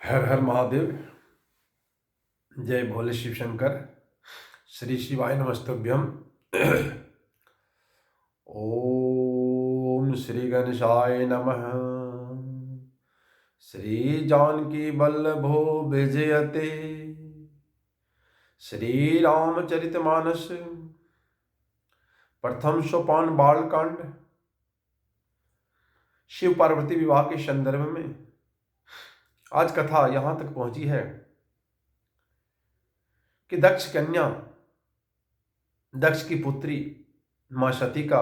हर हर महादेव। जय भोले शिव शंकर। श्री शिवाय नमस्तुभ्यम। ओम श्री गणेशाय नमः। श्री जानकी वल्लभो विजयते। श्री रामचरितमानस प्रथम सोपान बालकांड। शिव पार्वती विवाह के संदर्भ में आज कथा यहां तक पहुंची है कि दक्ष कन्या, दक्ष की पुत्री मां सती का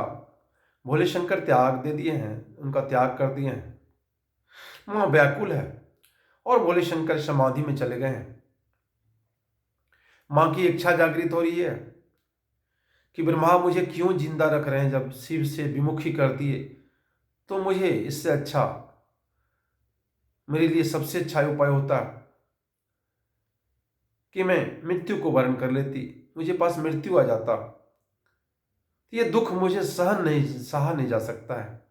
भोले शंकर त्याग दे दिए हैं, उनका त्याग कर दिए हैं। मां व्याकुल है और भोले शंकर समाधि में चले गए हैं। मां की इच्छा जागृत हो रही है कि ब्रह्मा मुझे क्यों जिंदा रख रहे हैं, जब शिव से विमुखी कर दिए तो मुझे इससे अच्छा, मेरे लिए सबसे अच्छा उपाय होता कि मैं मृत्यु को वर्ण कर लेती, मुझे पास मृत्यु आ जाता। ये दुख मुझे सहा नहीं जा सकता है।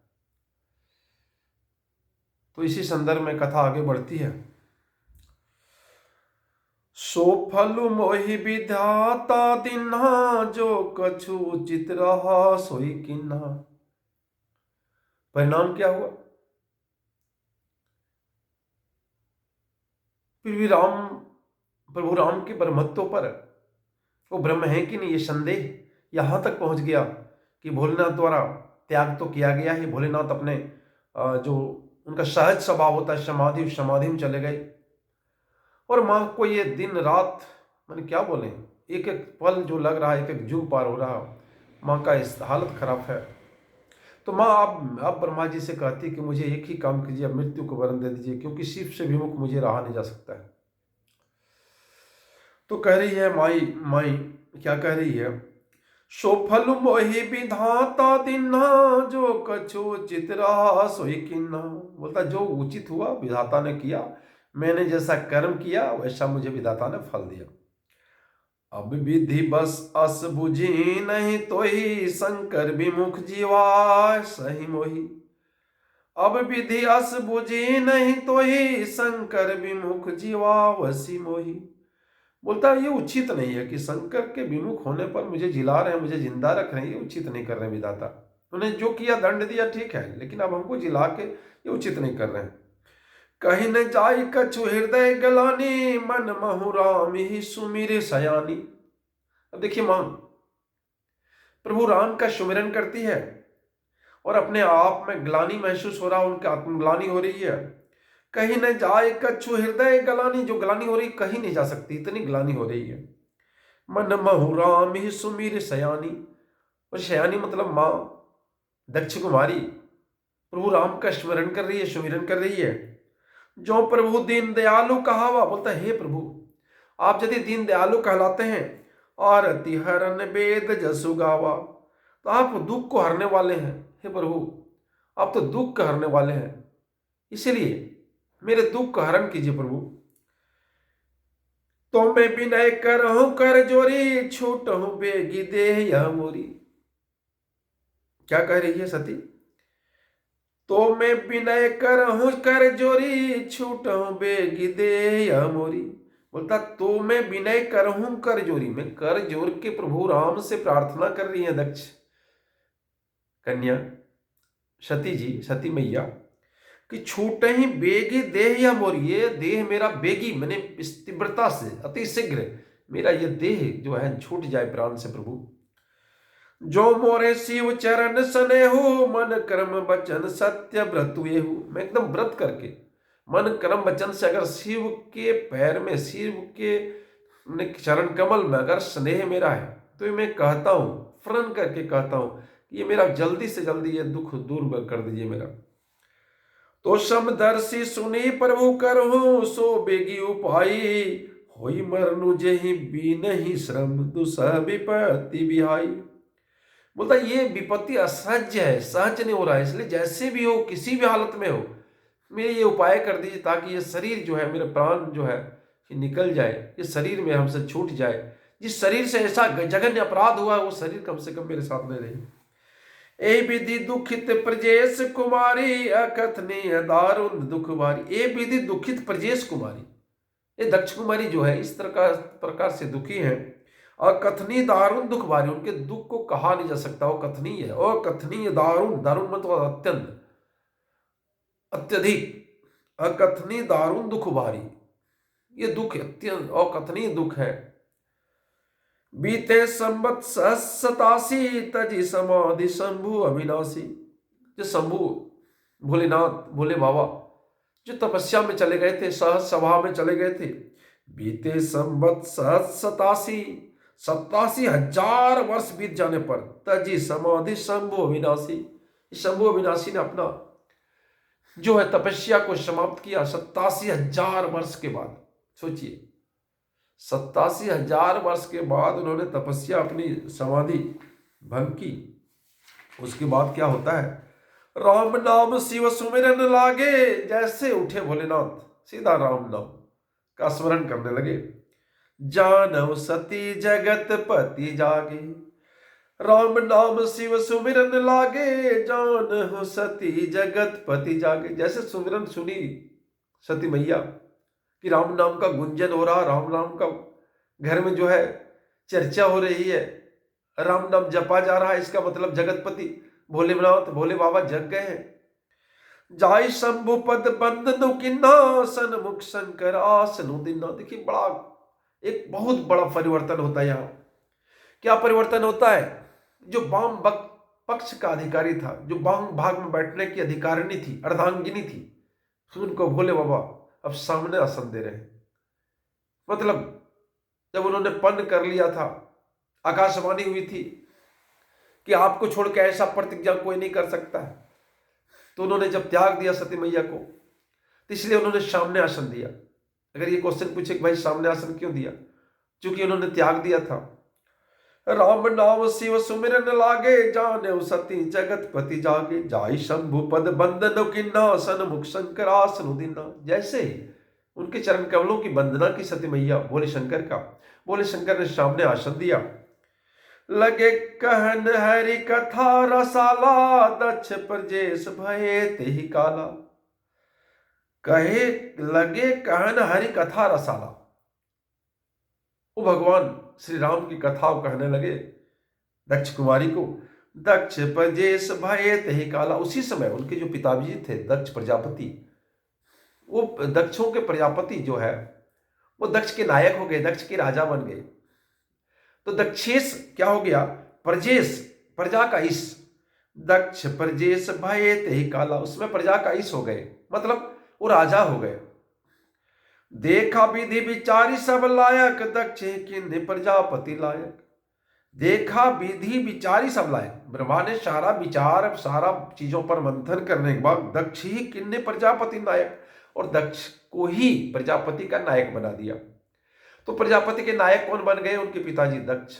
तो इसी संदर्भ में कथा आगे बढ़ती है। सो फल मोहि विधाता दिन्हा, जो कछु चित रहा सोई किन्हा। परिणाम क्या हुआ? फिर भी प्रभु राम के ब्रह्मत्व पर, वो ब्रह्म है कि नहीं, ये संदेह यहां तक पहुंच गया कि भोलेनाथ द्वारा त्याग तो किया गया है। भोलेनाथ अपने जो उनका सहज स्वभाव होता है, समाधि में चले गए। और मां को ये दिन रात, मैंने क्या बोले, एक एक पल जो लग रहा है, एक एक जुग पार हो रहा, मां का इस हालत खराब है। तो मां अब ब्रह्मा जी से कहती कि मुझे एक ही काम कीजिए, अब मृत्यु को वरण दे दीजिए, क्योंकि शिव से विमुख मुझे रहा नहीं जा सकता है। तो कह रही है माई माई क्या कह रही है? सो फल मोहि विधाता दिन्हा, जो कछु चित रहा सोई किन्हा। बोलता जो उचित हुआ विधाता ने किया, मैंने जैसा कर्म किया वैसा मुझे विधाता ने फल दिया। अब विधि बस अस बुझी नहीं, तो ही शंकर विमुख जीवा सही मोही। अब विधि अस बुझी नहीं, तो ही शंकर विमुख जीवा वसी मोही। बोलता है ये उचित नहीं है कि शंकर के विमुख होने पर मुझे जिला रहे हैं, मुझे जिंदा रख रहे हैं, ये उचित नहीं कर रहे हैं विधाता। उन्हें जो किया दंड दिया ठीक है, लेकिन अब हमको जिला के ये उचित नहीं कर रहे हैं। कहीं न जाई कछु हृदय गलानी, मन महु राम ही सुमिर सयानी। अब देखिए मां प्रभु राम का सुमिरन करती है और अपने आप में ग्लानी महसूस हो रहा, उनकी आत्मग्लानी हो रही है। कहीं न जाए कछु हृदय गलानी, जो ग्लानी हो रही कहीं नहीं जा सकती, इतनी ग्लानी हो रही है। मन महु राम ही सुमीर सयानी, और सयानी मतलब मां दक्ष कुमारी प्रभु राम का स्मरण कर रही है, सुमिरन कर रही है। जो प्रभु दीन दयालु कहावा, बोलता है हे प्रभु आप यदि दीन दयालु कहलाते हैं और तिहरन वेद जसु गावा, तो आप दुख को हरने वाले हैं। हे प्रभु आप तो दुख को हरने वाले हैं, इसलिए मेरे दुख का हरण कीजिए प्रभु। तो मैं विनय करहूं कर जोरी, छूटहूं बेगी देह यह मोरी। क्या कह रही है सती? तो मैं विनय करहूं कर जोरी, छूटहूं बेगी देह यह मोरी। बोलता तो मैं विनय करहूं कर जोरी, मैं कर जोर के प्रभु राम से प्रार्थना कर रही है दक्ष कन्या सती जी, सती मैया, कि छूटे ही बेगी देह या मोरी, ये देह मेरा बेगी, मैंने इस तीव्रता से अति शीघ्र मेरा ये देह जो है छूट जाए प्राण से प्रभु। जो मोरे शिव चरण सनेहु, मन कर्म वचन सत्य व्रत येहु। मैं एकदम व्रत करके मन कर्म वचन से अगर शिव के पैर में, शिव के चरण कमल में अगर स्नेह मेरा है, तो मैं कहता हूं, प्रण करके कहता हूं कि ये मेरा जल्दी से जल्दी ये दुख दूर कर दीजिए मेरा। तो समदर्शी सुनी प्रभु करहु, सो बेगी उपाई, होई मरनु जेहि बीनहि श्रम, दुसह विपत्ति बिहाई। बोलता ये विपत्ति असहज है, सहज नहीं हो रहा है, इसलिए जैसे भी हो, किसी भी हालत में हो, मेरे ये उपाय कर दीजिए ताकि ये शरीर जो है, मेरे प्राण जो है ये निकल जाए, ये शरीर में हमसे छूट जाए। जिस शरीर से ऐसा जघन्य अपराध हुआ है वो शरीर कम से कम मेरे साथ में रहे। ए विधि दुखित प्रजेश कुमारी, अकथनीय दारुण दुख भारी। ए विधि दुखित प्रजेश कुमारी, ये दक्ष कुमारी जो है इस प्रकार से दुखी है। अकथनीय दारुण दुख भारी, उनके दुख को कहा नहीं जा सकता, वो कथनीय है। और कथनीय दारुण, दारुण मतलब अत्यंत, अत्यधिक। अकथनीय दारुण दुख भारी, ये दुख अत्यंत अकथनीय दुख है। बीते संवत सहस्तासी, तजी समाधि शंभु अविनाशी। जो शंभु भोलेनाथ, भोले बाबा जो तपस्या में चले गए थे, सहज सभा में चले गए थे। बीते संवत सहस्तासी, 87,000 वर्ष बीत जाने पर, तजी समाधि शंभु अविनाशी, शंभु अविनाशी ने अपना जो है तपस्या को समाप्त किया 87,000 वर्ष के बाद। सोचिए 87,000 वर्ष के बाद उन्होंने तपस्या, अपनी समाधि भंग की। उसके बाद क्या होता है, राम नाम शिव सुमिरन लागे, जैसे उठे भोलेनाथ सीधा राम नाम का स्मरण करने लगे। जानव सती जगत पति जागे, राम नाम शिव सुमिरन लागे, जानव सती जगत पति जागे। जैसे सुमिरन सुनी सती मैया कि राम नाम का गुंजन हो रहा, राम नाम का घर में जो है चर्चा हो रही है, राम नाम जपा जा रहा है, इसका मतलब जगतपति भोलेनाथ, भोले बाबा जग गए हैं। जाय शंभु पद बंदनु किन्ना, सन्मुख शंकर आसनु दिन्ना। देखिए बड़ा, एक बहुत बड़ा परिवर्तन होता है यहाँ। क्या परिवर्तन होता है, जो वाम पक्ष का अधिकारी था, जो वाम भाग में बैठने की अधिकारिणी थी, अर्धांगिनी थी, उनको भोले बाबा अब सामने आसन दे रहे हैं। मतलब जब उन्होंने पन कर लिया था, आकाशवाणी हुई थी कि आपको छोड़ के ऐसा प्रतिज्ञा कोई नहीं कर सकता है, तो उन्होंने जब त्याग दिया सती मैया को, तो इसलिए उन्होंने सामने आसन दिया। अगर ये क्वेश्चन पूछे कि भाई सामने आसन क्यों दिया, क्योंकि उन्होंने त्याग दिया था। राम नाम शिव सुमिरन लागे, जाने सती जगत पति जागे, जाई शंभु पद बंदन किन्ना, सन्मुख शंकर आसन दिन्ना। जैसे ही उनके चरण कमलों की वंदना की सती मैया भोले शंकर का, भोले शंकर ने सामने आसन दिया। लगे कहन हरि कथा रसाला, दक्ष प्रजेश भये तेहि काला। कहे लगे कहन हरि कथा रसाला, वो भगवान श्री राम की कथा कहने लगे दक्ष कुमारी को। दक्ष प्रजेश भये तेहि काला, उसी समय उनके जो पिताजी थे दक्ष प्रजापति, वो दक्षों के प्रजापति जो है वो दक्ष के नायक हो गए, दक्ष के राजा बन गए। तो दक्षेश क्या हो गया, प्रजेश प्रजा का ईश, दक्ष प्रजेश भये तेहि काला, उसमें प्रजा का ईश हो गए, मतलब वो राजा हो गए। देखा विधि विचारी सब लायक, दक्ष किन्ने प्रजापति लायक। देखा विधि विचारी सब लायक, ब्रह्मा ने सारा विचार, सारा चीजों पर मंथन करने के बाद दक्ष ही किन्ने प्रजापति नायक, और दक्ष को ही प्रजापति का नायक बना दिया। तो प्रजापति के नायक कौन बन गए, उनके पिताजी दक्ष।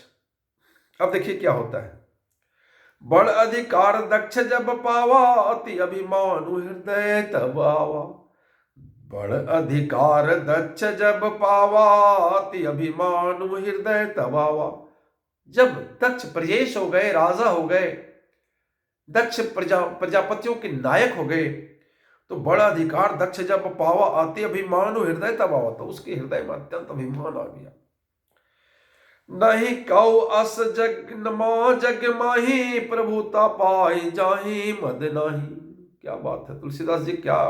अब देखिए क्या होता है, बड़ अधिकार दक्ष जब पावा, अति अभिमानु हृदय तब आवा। बड़ अधिकार दक्ष जब पावा, अति अभिमानु हृदय तब आवा। जब दक्ष प्रजेश हो गए, राजा हो गए, दक्ष प्रजापतियों के नायक हो गए, तो बड़ा अधिकार दक्ष जब पावा, अति अभिमानु हृदय तब आवा। तो उसके हृदय में अत्यंत अभिमान आ गया। नहीं कौ अस जग नमा जग माही, प्रभुता पाई जाही मद नाही। क्या बात है तुलसीदास जी, क्या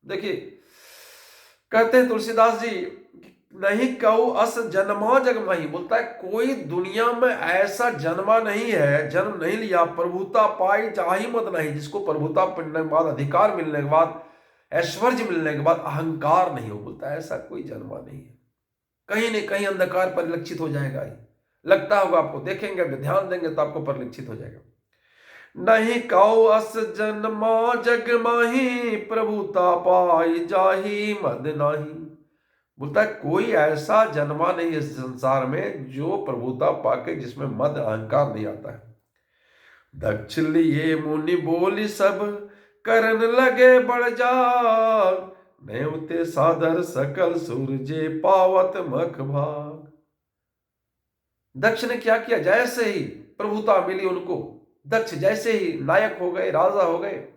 देखिए कहते हैं तुलसीदास जी, नहीं कौ अस जन्मा जग माही, बोलता है कोई दुनिया में ऐसा जन्मा नहीं है, जन्म नहीं लिया, प्रभुता पाई जाही मद नहीं, जिसको प्रभुता मिलने के बाद, अधिकार मिलने के बाद, ऐश्वर्य मिलने के बाद अहंकार नहीं हो। बोलता है ऐसा कोई जन्मा नहीं है, कहीं न कहीं अंधकार परिलक्षित हो जाएगा ही, लगता होगा आपको, देखेंगे ध्यान देंगे तो आपको परिलक्षित हो जाएगा। नहीं कौ अस जन्मा जग माही, प्रभुता पाई जाही मद नाही। बोलता है कोई ऐसा जन्मा नहीं इस संसार में जो प्रभुता पाके जिसमें मद अहंकार नहीं आता है। दक्ष लिए मुनि बोली सब, करन लगे बढ़ जाग, नेवते सादर सकल सूरजे पावत मख भाग। दक्ष ने क्या किया, जैसे ही प्रभुता मिली उनको, दक्ष जैसे ही नायक हो गए, राजा हो गए,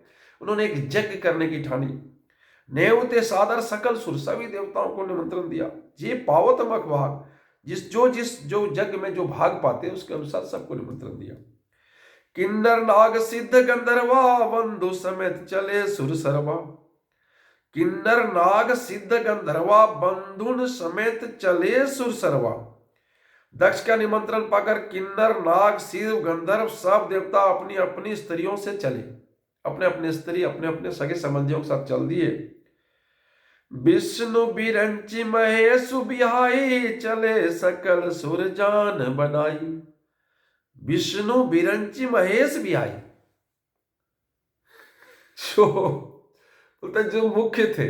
उन्होंने एक यज्ञ करने की ठानी। नेवते सादर सकल सुर, सभी देवताओं को निमंत्रण दिया। ये पावत मख भाग, जिस जो यज्ञ में जो भाग पाते उसके अनुसार सबको निमंत्रण दिया। किन्नर नाग सिद्ध गंधर्वा, बंधु समेत चले सुर सरवा। किन्नर नाग सिद्ध गंधर्वा, बंधुन समेत चले सुर सरवा। दक्ष का निमंत्रण पाकर किन्नर नाग शिव गंधर्व सब देवता अपनी अपनी स्त्रियों से चले, अपने अपने स्त्री अपने अपने सगे संबंधियों के साथ चल दिए। विष्णु बिरंची महेश बिहाई, चले सकल सुर जान बनाई। विष्णु बिरंची महेश बिहाई, जो बोलते जो मुख्य थे,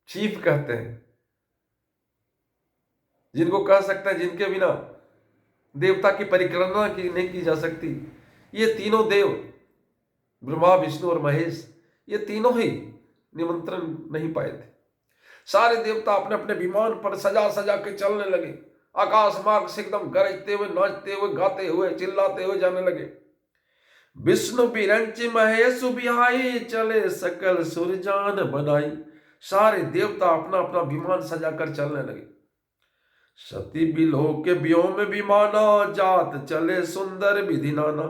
चीफ कहते हैं, जिनको कह सकते हैं जिनके बिना देवता की परिक्रमा की नहीं की जा सकती, ये तीनों देव ब्रह्मा विष्णु और महेश, ये तीनों ही निमंत्रण नहीं पाए थे। सारे देवता अपने अपने विमान पर सजा सजा के चलने लगे, आकाश मार्ग से एकदम गरजते हुए, नाचते हुए, गाते हुए, चिल्लाते हुए जाने लगे। विष्णु बिरंची महेश बिहाई, चले सकल सुर जान बनाई। सारे देवता अपना अपना विमान सजाकर चलने लगे। सती बिलो के व्योम विमाना, जात चले सुंदर विधि नाना।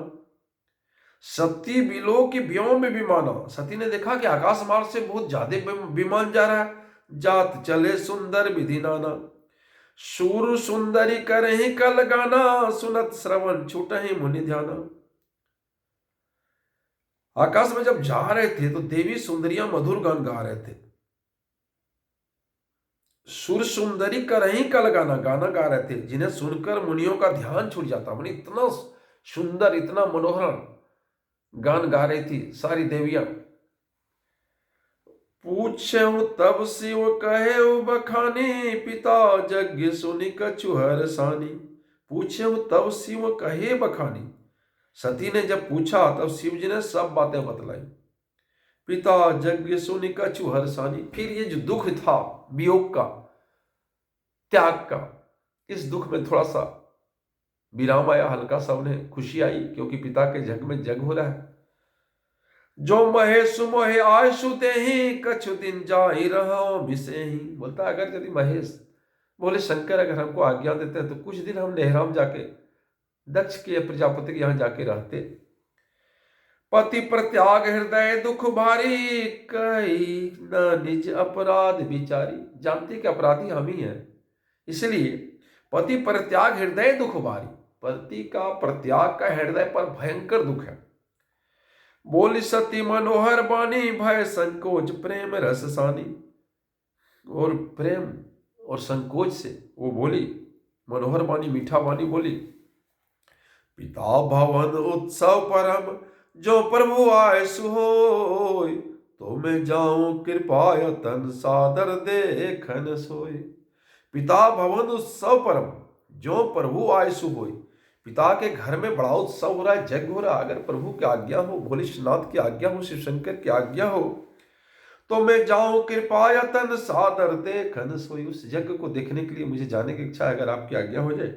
सती बिलो के व्योम विमाना, सती ने देखा कि आकाश मार्ग से बहुत ज्यादा विमान जा रहा है। जात चले सुंदर विधि नाना, सूर सुंदरी करहि कल गाना, सुनत श्रवण छूटहि मुनि ध्याना। आकाश में जब जा रहे थे तो देवी सुंदरियां मधुर गान गा रहे थे। सुर सुंदरी करहि कल गाना, गाना गा रहे थे, जिन्हें सुनकर मुनियों का ध्यान छूट जाता। मुनि इतना सुंदर, इतना मनोहर गान गा रही थी सारी देवियां। पूछे तब शिव कहे बखानी, पिता यज्ञ सुनि कछु हरसानी। पूछे तब शिव कहे बखानी, सती ने जब पूछा तब शिव जी ने सब बातें बतलाई। पिता यज्ञ सुनि कछु हरसानी, फिर ये जो दुख था वियोग का, त्याग का, इस दुख में थोड़ा सा विराम आया, हल्का सा उन्हें खुशी आई, क्योंकि पिता के जग में जग हो रहा है। जो महेश मोहे आयसु देहि, कछु दिन जाहि रहो मिसेहि। बोलता अगर यदि महेश बोले शंकर अगर हमको आज्ञा देते हैं तो कुछ दिन हम नेहराम जाके दक्ष के प्रजापति के यहां जाके रहते। पति प्रत्याग हृदय दुख भारी, कई न निज अपराध विचारी। जानते कि अपराधी हम ही हैं, इसलिए पति प्रत्याग हृदय दुख भारी, पति का प्रत्याग का हृदय पर भयंकर दुख है। बोली सती मनोहर बानी, भय संकोच प्रेम रस सानी। और प्रेम और संकोच से वो बोली, मनोहर बानी, मीठा बानी बोली। पिता भवन उत्सव परम, जो प्रभु आए सुहोय। तो मैं जाऊं कृपा यतन, सादर देखन सोय। पिता भवन उत्सव परम, जो प्रभु आए सुहोय। पिता के घर में बड़ा उत्सव हो रहा है, यज्ञ हो रहा है। अगर प्रभु की आज्ञा हो, भोलेनाथ की आज्ञा हो, शिव शंकर की आज्ञा हो, तो मैं जाऊं कृपा यतन, सादर देखन सोई। उस यज्ञ को देखने के लिए मुझे जाने की इच्छा है, अगर आपकी आज्ञा हो जाए।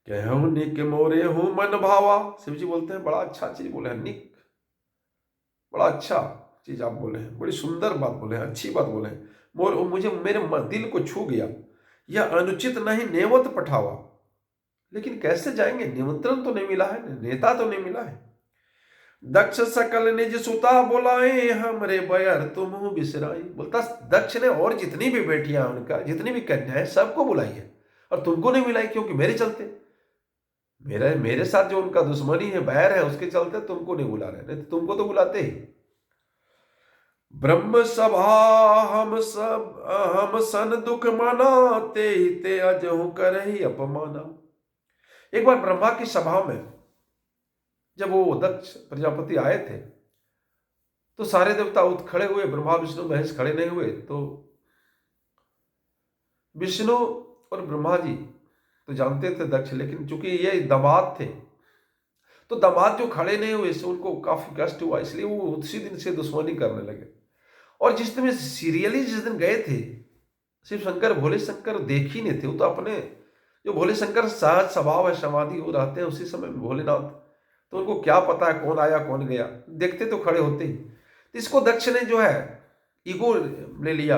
कहूं निक मोरे हूं मन भावा, शिव जी बोलते हैं बड़ा अच्छा चीज बोले हैं, निक, बड़ा अच्छा चीज आप बोले हैं, बड़ी सुंदर बात बोले हैं, अच्छी बात बोले हैं। मोर मुझे मेरे दिल को छू गया। यह अनुचित नहीं नेवत पठावा। लेकिन कैसे जाएंगे, निमंत्रण तो नहीं मिला है, नेता तो नहीं मिला है। दक्ष सकल निज सुता बुलाए, हमरे बयर तुम बिसराई। बोलता दक्ष ने और जितनी भी बेटियां उनका, जितनी भी कन्या है, सबको बुलाई है, और तुमको नहीं मिलाई, क्योंकि मेरे चलते, मेरे साथ जो उनका दुश्मनी है, बैर है, उसके चलते तुमको नहीं बुला रहे, नहीं तो तुमको तो बुलाते ही। ब्रह्म सभा हम सन दुख माना, ते अजहु करहि अपमाना। एक बार ब्रह्मा की सभा में जब वो दक्ष प्रजापति आए थे तो सारे देवता उठ खड़े हुए, ब्रह्मा विष्णु महेश खड़े नहीं हुए। तो विष्णु और ब्रह्मा जी तो जानते थे दक्ष, लेकिन चूंकि ये दामाद थे तो दामाद जो खड़े नहीं हुए, इससे उनको काफी कष्ट हुआ, इसलिए वो उसी दिन से दुश्मनी करने लगे। और जिस दिन सीरियली जिस दिन गए थे, शिव शंकर भोले शंकर देख ही नहीं थे। वो तो अपने जो भोले शंकर सहज स्वभाव है, समाधि वो रहते हैं, उसी समय भोलेनाथ तो उनको क्या पता है कौन आया कौन गया, देखते तो खड़े होते ही। तो इसको दक्ष ने जो है ईगो ले लिया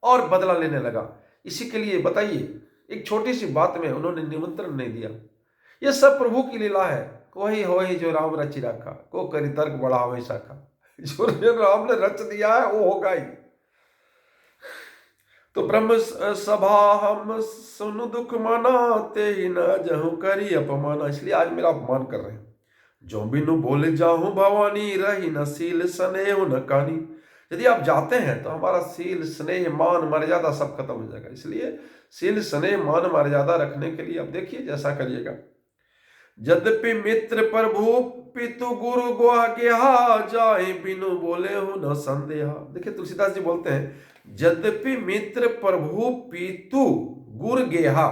और बदला लेने लगा। इसी के लिए बताइए, एक छोटी सी बात में उन्होंने निमंत्रण नहीं दिया। यह सब प्रभु की लीला है। वही हो ही जो राम रचि रखा, को करी तर्क बड़ा हमेशा का। जो राम ने रच दिया है वो होगा ही। तो ब्रह्म सभा हम सुन दुख माना, ते ही न जहु करी अपमाना। इसलिए आज मेरा अपमान कर रहे हैं। जो बिनु बोले जाहूं भवानी, रही न सील स्नेह न कानी। यदि आप जाते हैं तो हमारा सील स्नेह मान मर्यादा सब खत्म हो जाएगा। इसलिए सील स्नेह मान मर्यादा रखने के लिए आप देखिए जैसा करिएगा। यद्यपि मित्र प्रभु पितु गुरु गुआ गेहा, जाए बिनु बोले हो न संदेहा। देखिए तुलसीदास जी बोलते हैं, यद्यपि मित्र प्रभु पितु गुर गेहा,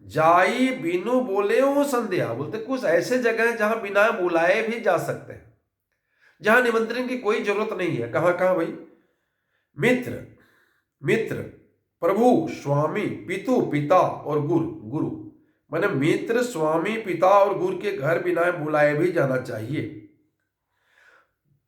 जाई बिनु बोले हो संदेहा। बोलते कुछ ऐसे जगह जहां बिना बुलाए भी जा सकते हैं, जहां निमंत्रण की कोई जरूरत नहीं है। कहां कहां भाई? मित्र, मित्र, प्रभु, स्वामी, पितु, पिता और गुरु, गुरु माने मित्र, स्वामी, पिता और गुरु के घर बिना बुलाए भी जाना चाहिए।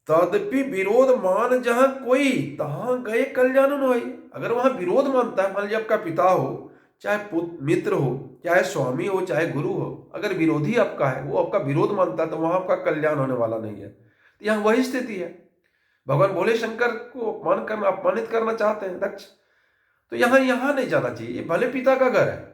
तदपि विरोध मान जहां कोई, तहां गए कल्याण न होई। अगर वहां विरोध मानता है, मान लीजिए आपका पिता हो, चाहे मित्र हो, चाहे स्वामी हो, चाहे गुरु हो, अगर विरोधी आपका है, वो आपका विरोध मानता है, तो वहां आपका कल्याण होने वाला नहीं है। तो यहां वही स्थिति है। भगवान भोले शंकर को अपमानित करना चाहते हैं दक्ष। तो यहां नहीं जाना चाहिए। ये भले पिता का घर है।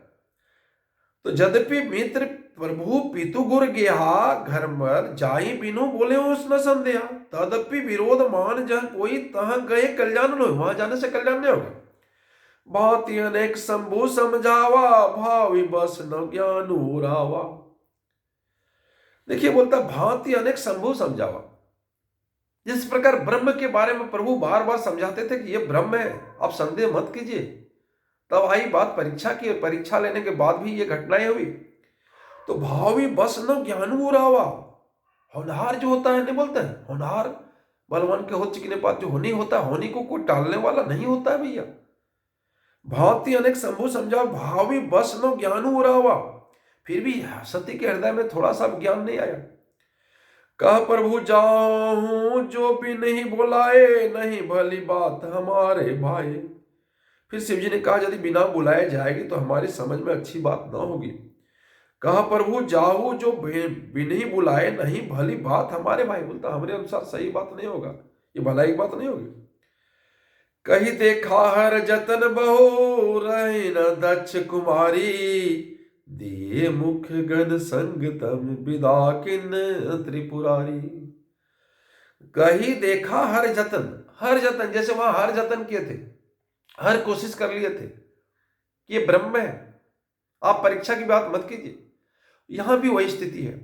तो यद्यपि मित्र प्रभु पितु गुर गेहा, घर मर जाई बिनु बोले उस न संदेहा, तदपि विरोध मान जह कोई, तहां गए कल्याण न हो। वहां जाने से कल्याण नहीं होगा। भांति अनेक शंभु समझावा, भावी बस न ज्ञान उरावा। देखिए बोलता भांति अनेक शंभु समझावा। जिस प्रकार ब्रह्म के बारे में प्रभु बार बार समझाते थे कि ये ब्रह्म है, आप संदेह मत कीजिए। तब आई बात परीक्षा की, परीक्षा लेने के बाद भी ये घटनाएं हुई। तो भावी बस न ज्ञान उरावा। होनहार जो होता है, नहीं बोलते हैं होनहार बलवान के हो चिकने पास, जो होनी होता है, होनी को कोई टालने वाला नहीं होता है भैया। भांति अनेक शंभु समझा, भावी बस न ज्ञान उरावा। फिर भी सती के हृदय में थोड़ा सा ज्ञान नहीं आया। कह प्रभु जाऊं जो भी नहीं बुलाए, नहीं भली बात हमारे भाई। फिर शिव जी ने कहा यदि बिना बुलाए जाएगी तो हमारी समझ में अच्छी बात ना होगी। कहा प्रभु जाऊ जो बिना बुलाए, नहीं भली बात हमारे भाई। बोलता हमारे अनुसार सही बात नहीं होगा, ये भलाई बात नहीं होगी। कही देखा हर जतन बहु, रही न दक्ष कुमारी, दिए मुख गण संग तम विदा किन त्रिपुरारी। कही देखा हर जतन, हर जतन, जैसे वहां हर जतन किए थे, हर कोशिश कर लिए थे कि ये ब्रह्म है, आप परीक्षा की बात मत कीजिए। यहां भी वही स्थिति है।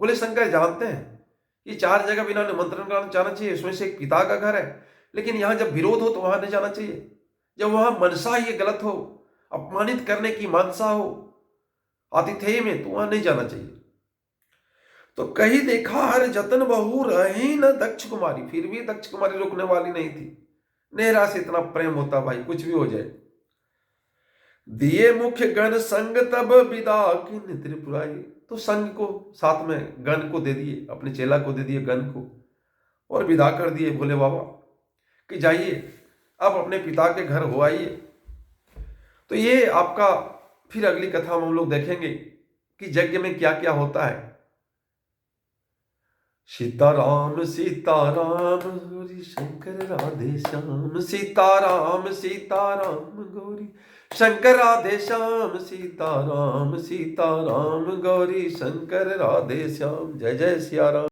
बोले शंकर जानते हैं ये 4 जगह बिना निमंत्रण का जाना चाहिए, उसमें से एक पिता का घर है, लेकिन यहां जब विरोध हो तो वहां नहीं जाना चाहिए। जब वहां मनसा ये गलत हो, अपमानित करने की मानसा हो आतिथेय में, तो वहां नहीं जाना चाहिए। तो कही देखा हर जतन बहु, रही न दक्ष कुमारी। फिर भी दक्ष कुमारी रुकने वाली नहीं थी। नेहरा से इतना प्रेम होता भाई, कुछ भी हो जाए। दिए मुख्य गण संग तब विदा किन त्रिपुरारी। तो संग को साथ में गण को दे दिए, अपने चेला को दे दिए गण को, और विदा कर दिए भोले बाबा कि जाइए अब अपने पिता के घर हो आइए। तो ये आपका फिर अगली कथा में हम लोग देखेंगे कि यज्ञ में क्या क्या होता है। सीताराम सीताराम गौरी शंकर राधे श्याम, सीताराम सीताराम गौरी शंकर राधे श्याम, सीताराम सीताराम गौरी शंकर राधे श्याम। जय जय सिया राम।